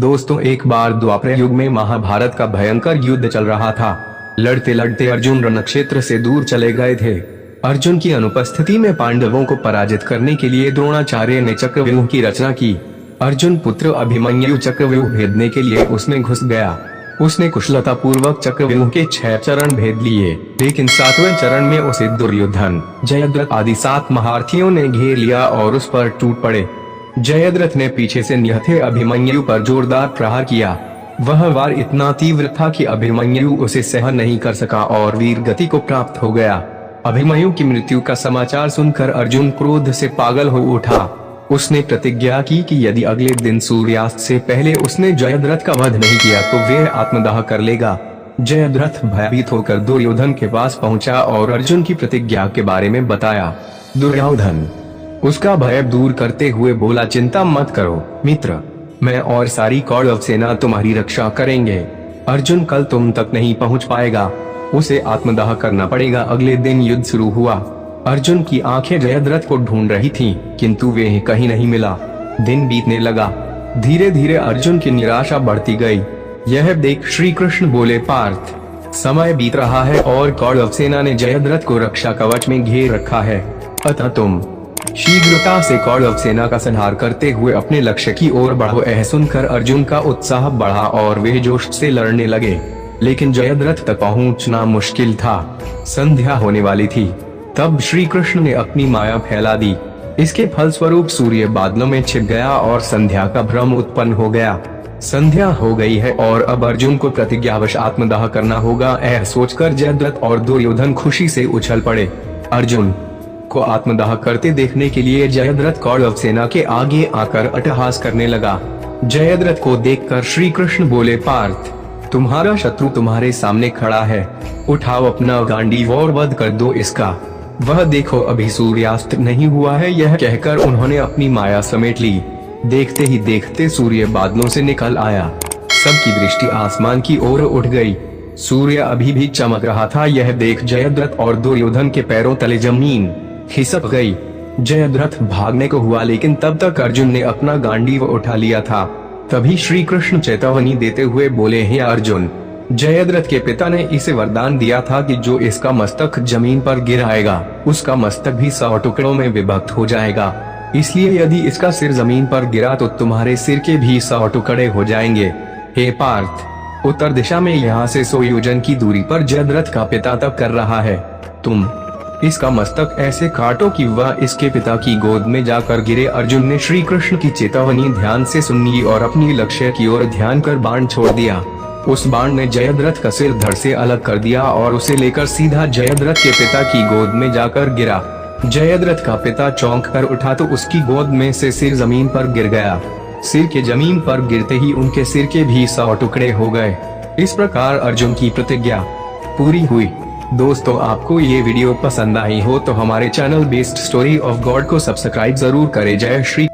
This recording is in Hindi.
दोस्तों, एक बार द्वापर युग में महाभारत का भयंकर युद्ध चल रहा था। लड़ते लड़ते अर्जुन रणक्षेत्र से दूर चले गए थे। अर्जुन की अनुपस्थिति में पांडवों को पराजित करने के लिए द्रोणाचार्य ने चक्रव्यूह की रचना की। अर्जुन पुत्र अभिमन्यु चक्रव्यूह भेदने के लिए उसमें घुस गया। उसने कुशलता पूर्वक चक्रव्यूह के 6 चरण भेद लिए, लेकिन 7वें चरण में उसे दुर्योधन, जयद्रथ आदि 7 महारथियों ने घेर लिया और उस पर टूट पड़े। जयद्रथ ने पीछे से निहत्थे अभिमन्यु पर जोरदार प्रहार किया। वह वार इतना तीव्र था कि अभिमन्यु उसे सहन नहीं कर सका और वीर गति को प्राप्त हो गया। अभिमन्यु की मृत्यु का समाचार सुनकर अर्जुन क्रोध से पागल हो उठा। उसने प्रतिज्ञा की कि यदि अगले दिन सूर्यास्त से पहले उसने जयद्रथ का वध नहीं किया तो वह आत्मदाह कर लेगा। जयद्रथ भयभीत होकर दुर्योधन के पास पहुंचा और अर्जुन की प्रतिज्ञा के बारे में बताया। दुर्योधन उसका भय दूर करते हुए बोला, चिंता मत करो मित्र, मैं और सारी कौरव सेना तुम्हारी रक्षा करेंगे। अर्जुन कल तुम तक नहीं पहुंच पाएगा, उसे आत्मदाह करना पड़ेगा। अगले दिन युद्ध शुरू हुआ। अर्जुन की आंखें जयद्रथ को ढूंढ रही थीं, किंतु वह कहीं नहीं मिला। दिन बीतने लगा। धीरे धीरे अर्जुन की निराशा बढ़ती गई। यह देख श्री कृष्ण बोले, पार्थ, समय बीत रहा है और कौरव सेना ने जयद्रथ को रक्षा कवच में घेर रखा है, अतः तुम शीघ्रता से कौरव सेना का संहार करते हुए अपने लक्ष्य की ओर बढ़ो। यह सुनकर अर्जुन का उत्साह बढ़ा और वे जोश से लड़ने लगे, लेकिन जयद्रथ तक पहुंचना मुश्किल था। संध्या होने वाली थी। तब श्री कृष्ण ने अपनी माया फैला दी। इसके फलस्वरूप सूर्य बादलों में छिप गया और संध्या का भ्रम उत्पन्न हो गया। संध्या हो गई है और अब अर्जुन को प्रतिज्ञावश आत्मदाह करना होगा। यह सोचकर जयद्रथ और दुर्योधन खुशी से उछल पड़े। अर्जुन को आत्मदाह करते देखने के लिए जयद्रथ कौरव सेना के आगे आकर अट्टहास करने लगा। जयद्रथ को देखकर श्री कृष्ण बोले, पार्थ, तुम्हारा शत्रु तुम्हारे सामने खड़ा है, उठाओ अपना गांडीव और वध कर दो इसका। वह देखो अभी सूर्यास्त नहीं हुआ है। यह कहकर उन्होंने अपनी माया समेट ली। देखते ही देखते सूर्य बादलों से निकल आया। सबकी दृष्टि आसमान की ओर उठ गई। सूर्य अभी भी चमक रहा था। यह देख जयद्रथ और दुर्योधन के पैरों तले जमीन खिसक गई। जयद्रथ भागने को हुआ, लेकिन तब तक अर्जुन ने अपना गांडीव उठा लिया था। तभी श्री कृष्ण चेतावनी देते हुए बोले, हे अर्जुन, जयद्रथ के पिता ने इसे वरदान दिया था कि जो इसका मस्तक जमीन पर गिराएगा उसका मस्तक भी 100 टुकड़ों में विभक्त हो जाएगा। इसलिए यदि इसका सिर जमीन पर गिरा तो तुम्हारे सिर के भी 100 टुकड़े हो जाएंगे। हे पार्थ, उत्तर दिशा में यहाँ से 100 योजन की दूरी पर जयद्रथ का पिता तप कर रहा है। तुम इसका मस्तक ऐसे काटो कि वह इसके पिता की गोद में जाकर गिरे। अर्जुन ने श्री कृष्ण की चेतावनी ध्यान से सुनी और अपनी लक्ष्य की ओर ध्यान कर बाण छोड़ दिया। उस बाण ने जयद्रथ का सिर धड़ से अलग कर दिया और उसे लेकर सीधा जयद्रथ के पिता की गोद में जाकर गिरा। जयद्रथ का पिता चौंक कर उठा तो उसकी गोद में से सिर जमीन पर गिर गया। सिर के जमीन पर गिरते ही उनके सिर के भी 100 टुकड़े हो गए। इस प्रकार अर्जुन की प्रतिज्ञा पूरी हुई। दोस्तों, आपको ये वीडियो पसंद आई हो तो हमारे channel based story of God को सब्सक्राइब जरूर करें। जय श्री